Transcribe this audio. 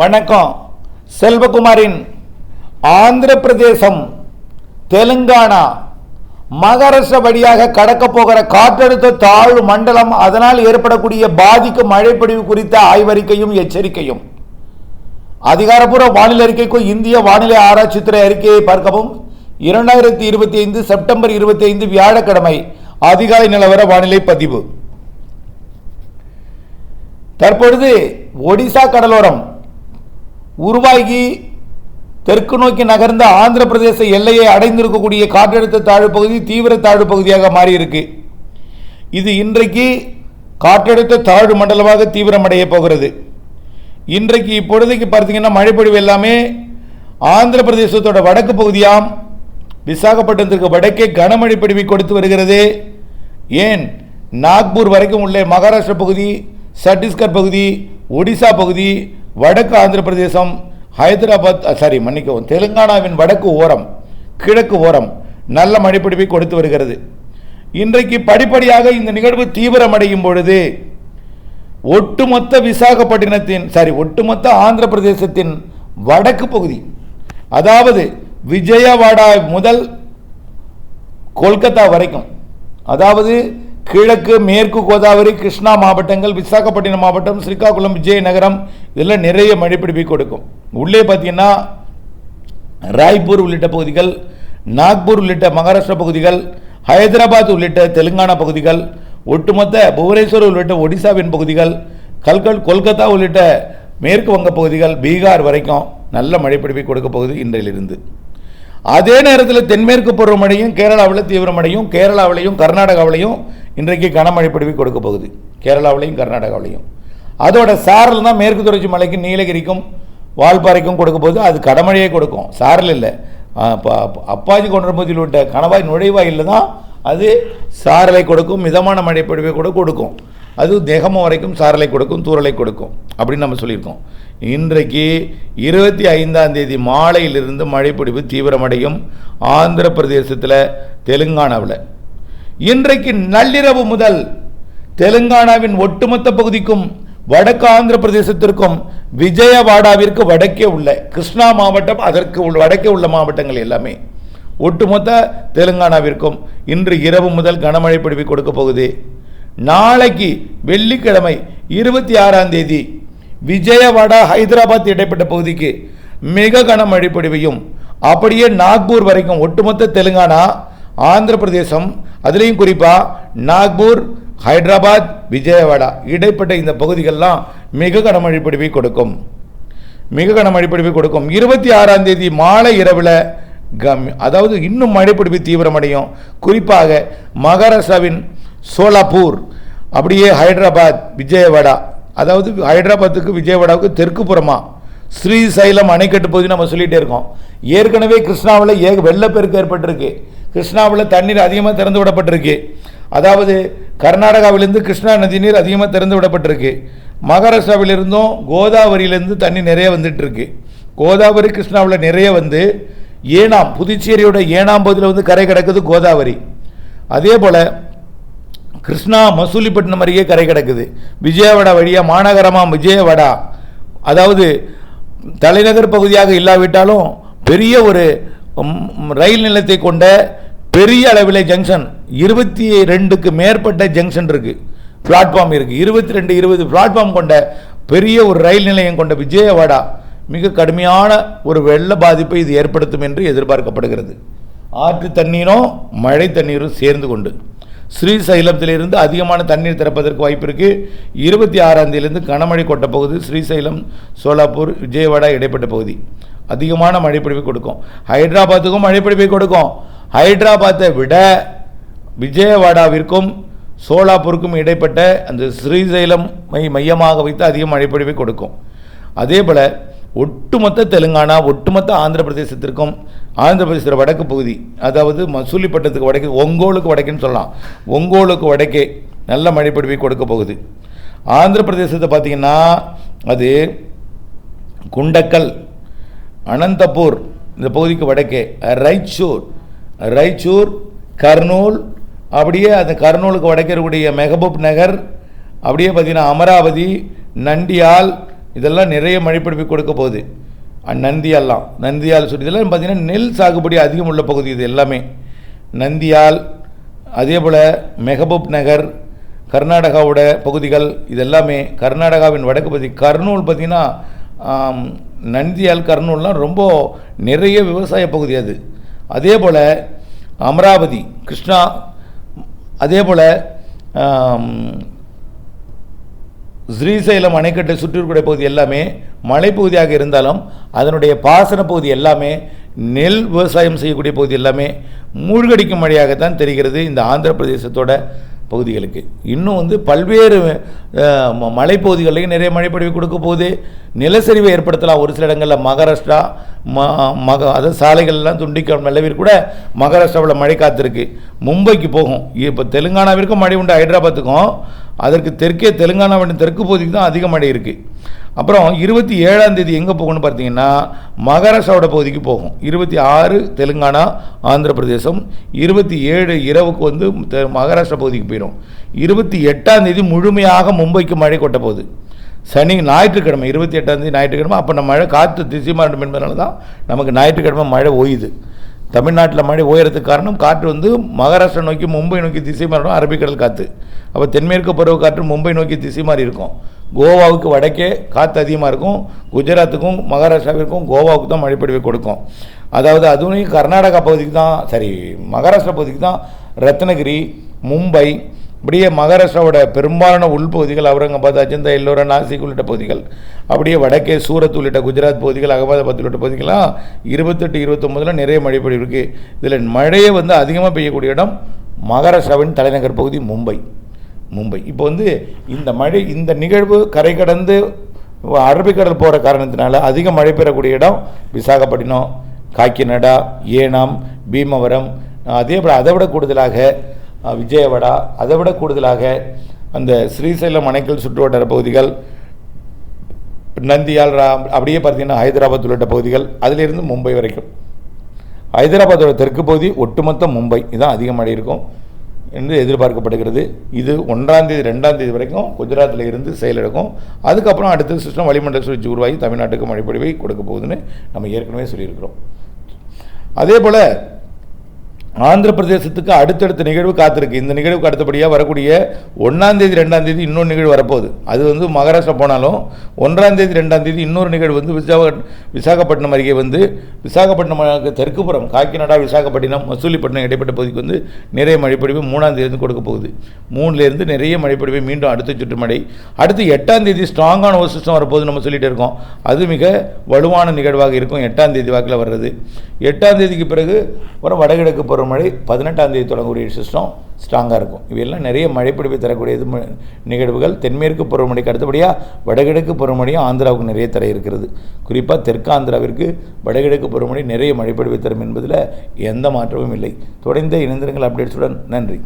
வணக்கம். செல்வகுமாரின் ஆந்திர பிரதேசம், தெலுங்கானா, மகாராஷ்டிரா வழியாக கடக்க போகிற காற்றழுத்த தாழ்வு மண்டலம், அதனால் ஏற்படக்கூடிய பாதிக்கும் மழைப்பொழிவு குறித்த ஆய்வறிக்கையும் எச்சரிக்கையும். அதிகாரப்பூர்வ வானிலை அறிக்கைக்கும் இந்திய வானிலை ஆராய்ச்சித்துறை அறிக்கையை பார்க்கவும். 2025 செப்டம்பர் 25 வியாழக்கிழமை அதிகாலை நிலவர வானிலை பதிவு. தற்பொழுது ஒடிசா கடலோரம் உருவாகி தெற்கு நோக்கி நகர்ந்த ஆந்திர பிரதேச எல்லையை அடைந்திருக்கக்கூடிய காற்றழுத்த தாழ்வு பகுதி தீவிர தாழ்வு பகுதியாக மாறியிருக்கு. இது இன்றைக்கு காற்றழுத்த தாழ்வு மண்டலமாக தீவிரமடைய போகிறது. இன்றைக்கு இப்பொழுதைக்கு பார்த்தீங்கன்னா மழைப்பொழிவு எல்லாமே ஆந்திர பிரதேசத்தோட வடக்கு பகுதியாம் விசாகப்பட்டினத்திற்கு வடக்கே கனமழை பொழிவை கொடுத்து வருகிறது. ஏன் நாக்பூர் வரைக்கும் உள்ள மகாராஷ்டிரா பகுதி, சத்தீஸ்கர் பகுதி, ஒடிசா பகுதி, வடக்கு ஆந்திர பிரதேசம், ஹைதராபாத் தெலுங்கானாவின் வடக்கு ஓரம், கிழக்கு ஓரம் நல்ல மழைப்பொழிவை கொடுத்து வருகிறது. இன்றைக்கு படிப்படியாக இந்த நிகழ்வு தீவிரமடையும் பொழுது ஒட்டுமொத்த ஆந்திர பிரதேசத்தின் வடக்கு பகுதி, அதாவது விஜயவாடா முதல் கொல்கத்தா வரைக்கும், அதாவது கிழக்கு மேற்கு கோதாவரி, கிருஷ்ணா மாவட்டங்கள், விசாகப்பட்டினம் மாவட்டம், ஸ்ரீகாகுளம், விஜயநகரம், இதெல்லாம் நிறைய மழைப்பிடிப்பை கொடுக்கும். உள்ளே பார்த்தீங்கன்னா ராய்ப்பூர் உள்ளிட்ட பகுதிகள், நாக்பூர் உள்ளிட்ட மகாராஷ்டிரா பகுதிகள், ஹைதராபாத் உள்ளிட்ட தெலுங்கானா பகுதிகள், ஒட்டுமொத்த புவனேஸ்வர் உள்ளிட்ட ஒடிசாவின் பகுதிகள், கொல்கத்தா உள்ளிட்ட மேற்கு வங்க பகுதிகள், பீகார் வரைக்கும் நல்ல மழைப்பிடிப்பை கொடுக்க போகுது இன்றையிலிருந்து. அதே நேரத்தில் தென்மேற்கு பருவமழையும் கேரளாவில் தீவிரமடையும். கேரளாவிலையும் கர்நாடகாவிலையும் இன்றைக்கு கனமழை பொழிவை கொடுக்க போகுது. கேரளாவிலையும் கர்நாடகாவிலையும் அதோட சாரல் தான் மேற்கு தொடர்ச்சி மலைக்கும் நீலகிரிக்கும் வால்பாறைக்கும் கொடுக்க போகுது. அது கடமழையே கொடுக்கும், சாரல் இல்லை. அப்பாஜி கொண்டபதியில் விட்ட கணவாய் நுழைவாயில் தான் அது சாரலை கொடுக்கும், மிதமான மழை பொழிவை கூட கொடுக்கும். அது தேகமம் வரைக்கும் சாரலை கொடுக்கும், தூரலை கொடுக்கும் அப்படின்னு நம்ம சொல்லியிருக்கோம். இன்றைக்கு 25ஆம் தேதி மாலையிலிருந்து மழைப்பொழிவு தீவிரமடையும் ஆந்திர பிரதேசத்தில், தெலுங்கானாவில். இன்றைக்கு நள்ளிரவு முதல் தெலுங்கானாவின் ஒட்டுமொத்த பகுதிக்கும் வடக்கு ஆந்திர பிரதேசத்திற்கும் விஜயவாடாவிற்கு வடக்கே உள்ள கிருஷ்ணா மாவட்டம், அதற்கு வடக்கே உள்ள மாவட்டங்கள் எல்லாமே ஒட்டுமொத்த தெலுங்கானாவிற்கும் இன்று இரவு முதல் கனமழை பொழிவை கொடுக்க போகுது. நாளைக்கு வெள்ளிக்கிழமை 26ஆம் தேதி விஜயவாடா ஹைதராபாத் இடைப்பட்ட பகுதிக்கு மிக கனமழை பொழிவையும், அப்படியே நாக்பூர் வரைக்கும் ஒட்டுமொத்த தெலுங்கானா, ஆந்திர பிரதேசம், அதுலேயும் குறிப்பாக நாக்பூர், ஹைதராபாத், விஜயவாடா இடைப்பட்ட இந்த பகுதிகள்லாம் மிக கனமழை பொழிவை கொடுக்கும். 26ஆம் தேதி மாலை இரவில் அதாவது இன்னும் மழைப்பொழிவு தீவிரமடையும். குறிப்பாக மகாராஷ்டிராவின் சோலாப்பூர், அப்படியே ஹைதராபாத், விஜயவாடா, அதாவது ஹைதராபாத்துக்கு விஜயவாடாவுக்கு தெற்கு புறமா ஸ்ரீசைலம் அணைக்கட்டு பகுதி நம்ம சொல்லிகிட்டே இருக்கோம். ஏற்கனவே கிருஷ்ணாவில் வெள்ளப்பெருக்கு ஏற்பட்டிருக்கு. கிருஷ்ணாவில் தண்ணீர் அதிகமாக திறந்து விடப்பட்டிருக்கு. அதாவது கர்நாடகாவிலிருந்து கிருஷ்ணா நதி நீர் அதிகமாக திறந்து விடப்பட்டிருக்கு. மகாராஷ்டிராவிலிருந்தும் கோதாவரியிலிருந்து தண்ணி நிறைய வந்துட்டு இருக்கு. கோதாவரி கிருஷ்ணாவில் நிறைய வந்து ஏனாம், புதுச்சேரியோட ஏனாம் பகுதியில் வந்து கரை கிடக்குது கோதாவரி. அதே போல் கிருஷ்ணா மசூலிப்பட்டினம் அருகே கரை கிடக்குது. விஜயவாடா வழியாக மாநகரமாக விஜயவாடா, அதாவது தலைநகர் பகுதியாக இல்லாவிட்டாலும் பெரிய ஒரு ரயில் நிலையத்தை கொண்ட பெரிய அளவில் ஜங்ஷன், 22க்கு மேற்பட்ட ஜங்ஷன் இருக்குது, பிளாட்ஃபார்ம் இருக்குது. 20 பிளாட்ஃபார்ம் கொண்ட பெரிய ஒரு ரயில் நிலையம் கொண்ட விஜயவாடா மிக கடுமையான ஒரு வெள்ள பாதிப்பை இது ஏற்படுத்தும் என்று எதிர்பார்க்கப்படுகிறது. ஆற்று தண்ணீரும் மழை தண்ணீரும் சேர்ந்து கொண்டு ஸ்ரீசைலத்திலிருந்து அதிகமான தண்ணீர் திறப்பதற்கு வாய்ப்பு இருக்குது. 26ஆம் தேதியிலிருந்து கனமழை கொட்ட போகுது. ஸ்ரீசைலம், சோலாப்பூர், விஜயவாடா இடைப்பட்ட பகுதி அதிகமான மழைப்பொழிவை கொடுக்கும். ஹைதராபாத்துக்கும் மழைப்பொழிவை கொடுக்கும். ஹைதராபாத்தை விட விஜயவாடாவிற்கும் சோலாப்பூருக்கும் இடைப்பட்ட அந்த ஸ்ரீசைலம் மையமாக வைத்து அதிக மழைப்பொழிவை கொடுக்கும். அதே போல் ஒட்டுமொத்த தெலுங்கானா, ஒட்டுமொத்த ஆந்திர பிரதேசத்திற்கும், ஆந்திர பிரதேச வடக்கு பகுதி, அதாவது மசூலிப்பட்டினத்துக்கு வடக்கு, ஒங்கோலுக்கு வடக்குன்னு சொல்லலாம், ஒங்கோலுக்கு வடக்கே நல்ல மழைப்பொழிவை கொடுக்க போகுது. ஆந்திர பிரதேசத்தை பார்த்திங்கன்னா அது குண்டக்கல், அனந்தபூர் இந்த பகுதிக்கு வடக்கே, ரைச்சூர், கர்னூல், அப்படியே அந்த கர்னூலுக்கு வடக்கே இருக்கக்கூடிய மெஹபூப் நகர், அப்படியே பார்த்திங்கன்னா அமராவதி, நண்டியால், இதெல்லாம் நிறைய மழைப்பிடிப்பு கொடுக்க போகுது. நந்தியால் சொல்லி இதெல்லாம் பார்த்திங்கன்னா நெல் சாகுபடி அதிகம் உள்ள பகுதி இது எல்லாமே. நந்தியால், அதே போல் மெஹபூப் நகர், கர்நாடகாவோட பகுதிகள் இதெல்லாமே. கர்நாடகாவின் வடக்கு பகுதி கர்னூல் பார்த்திங்கன்னா நந்தியால் கர்னூல்லாம் ரொம்ப நிறைய விவசாய பகுதி அது. அதே போல் அமராவதி, கிருஷ்ணா, அதே போல் ஸ்ரீசைலம் அணைக்கட்டை சுற்றிக்கூடிய பகுதி எல்லாமே மலைப்பகுதியாக இருந்தாலும் அதனுடைய பாசன பகுதி எல்லாமே நெல் விவசாயம் செய்யக்கூடிய பகுதி எல்லாமே மூழ்கடிக்கும் மழையாகத்தான் தெரிகிறது இந்த ஆந்திர பிரதேசத்தோட பகுதிகளுக்கு. இன்னும் பல்வேறு மலைப்பகுதிகளையும் நிறைய மழைப்பொழிவு கொடுக்க போகுது. நிலச்சரிவை ஏற்படுத்தலாம் ஒரு சில இடங்களில். மகாராஷ்டிரா அதாவது சாலைகள்லாம் துண்டிக்க நிலவில் கூட மகாராஷ்டிராவில் மழை காத்திருக்கு. மும்பைக்கு போகும். இப்போ தெலுங்கானாவிற்கும் மழை உண்டு, ஹைதராபாத்துக்கும். அதற்கு தெற்கே தெலுங்கானாவின் தெற்கு பகுதிக்கு தான் அதிக மழை இருக்குது. அப்புறம் 27ஆம் தேதி எங்கே போகணும்னு பார்த்தீங்கன்னா மகாராஷ்டிராவோட பகுதிக்கு போகும். 26 தெலுங்கானா ஆந்திர பிரதேசம், 27 இரவுக்கு மகாராஷ்டிரா பகுதிக்கு போயிடும். 28ஆம் தேதி முழுமையாக மும்பைக்கு மழை கொட்ட போகுது. ஞாயிற்றுக்கிழமை 28ஆம் தேதி ஞாயிற்றுக்கிழமை. அப்போ நம்ம மழை காற்று திசை மாறும் என்பதனால தான் நமக்கு ஞாயிற்றுக்கிழமை மழை ஓயுது. தமிழ்நாட்டில் மழை ஓயறதுக்கு காரணம் காற்று மகாராஷ்டிரா நோக்கி மும்பை நோக்கி திசை மாறணும், அரபிக்கடல் காற்று. அப்போ தென்மேற்கு பருவ காற்று மும்பை நோக்கி திசை மாறி இருக்கும். கோவாவுக்கு வடக்கே காற்று அதிகமாக இருக்கும். குஜராத்துக்கும் மகாராஷ்டிராவிற்கும் கோவாவுக்கு தான் மழைப்பொழிவை கொடுக்கும். அதாவது அதுவும் கர்நாடகா பகுதிக்கு தான், மகாராஷ்டிரா பகுதிக்கு தான் ரத்னகிரி, மும்பை, அப்படியே மகாராஷ்டிராவோட பெரும்பாலான உள்பகுதிகள் அவுரங்காபாத், அஜந்தா, எல்லோரா, நாசிக் உள்ளிட்ட பகுதிகள், அப்படியே வடக்கே சூரத் உள்ளிட்ட குஜராத் பகுதிகள், அகமதாபாத் உள்ளிட்ட பகுதிகள்லாம் 28, 29 நிறைய மழை பொழிவு இருக்குது. இதில் மழையை அதிகமாக பெய்யக்கூடிய இடம் மகாராஷ்டிராவின் தலைநகர் பகுதி மும்பை. இப்போ இந்த மழை, இந்த நிகழ்வு கரை கடந்து அரபிக்கடல் போகிற காரணத்தினால அதிக மழை பெறக்கூடிய இடம் விசாகப்பட்டினம், காக்கிநாடா, ஏனாம், பீமவரம், அதே போல் அதை விட கூடுதலாக விஜயவாடா, அதை விட கூடுதலாக அந்த ஸ்ரீசைலம் அணைக்கல் சுற்றுவட்டார பகுதிகள், நந்தியால், அப்படியே பார்த்தீங்கன்னா ஹைதராபாத் உள்ளிட்ட பகுதிகள், அதிலிருந்து மும்பை வரைக்கும். ஹைதராபாத்தோட தெற்கு பகுதி ஒட்டுமொத்த மும்பை இதான் அதிக மழை இருக்கும் என்று எதிர்பார்க்கப்படுகிறது. இது 1ஆம் தேதி 2ஆம் தேதி வரைக்கும் குஜராத்தில் இருந்து செயலிழக்கும். அதுக்கப்புறம் அடுத்த சிஸ்டம் வளிமண்டல சுழற்சி உருவாகி தமிழ்நாட்டுக்கு மழைப்பொழிவை கொடுக்க போகுதுன்னு நம்ம ஏற்கனவே சொல்லியிருக்கிறோம். அதே போல் ஆந்திர பிரதேசத்துக்கு அடுத்தடுத்த நிகழ்வு காத்திருக்கு. இந்த நிகழ்வுக்கு அடுத்தபடியாக வரக்கூடிய 1ஆம் தேதி 2ஆம் தேதி இன்னொரு நிகழ்வு வரப்போகுது. அது மகாராஷ்டிரா போனாலும் 1ஆம் தேதி 2ஆம் தேதி இன்னொரு நிகழ்வு விசாகப்பட்டினம் அருகே விசாகப்பட்டினம் தெற்குப்புறம் காக்கிநாடா, விசாகப்பட்டினம், மசூலிப்பட்டினம் இடைப்பட்ட பகுதிக்கு நிறைய மழைப்பொழிவு 3ஆம் தேதி கொடுக்க போகுது. 3லேருந்து நிறைய மழைப்பொழிவை மீண்டும் அடுத்த சுற்று மழை. அடுத்து 8ஆம் தேதி ஸ்ட்ராங்கான ஒரு சிஸ்டம் வரப்போகுது நம்ம சொல்லிகிட்டே இருக்கோம். அது மிக வலுவான நிகழ்வாக இருக்கும். 8ஆம் தேதி வாக்கில் வர்றது. 8ஆம் தேதிக்கு பிறகு ஒரு வடகிழக்கு பருவமழை 18ஆம் தேதி தொடங்கக்கூடிய சிஸ்டம் ஸ்ட்ராங்காக இருக்கும். இவையெல்லாம் நிறைய மழைப்பிடிப்பை தரக்கூடியது நிகழ்வுகள். தென்மேற்கு பருவமழைக்கு அடுத்தபடியாக வடகிழக்கு பருவமழையும் ஆந்திராவுக்கு நிறைய தர இருக்கிறது. குறிப்பாக தெற்கு ஆந்திராவிற்கு வடகிழக்கு பருவமழை நிறைய மழைப்பிடிப்பை தரும் என்பதில் எந்த மாற்றமும் இல்லை. தொடர்ந்து இணைந்திருங்கள் அப்டேட்ஸுடன். நன்றி.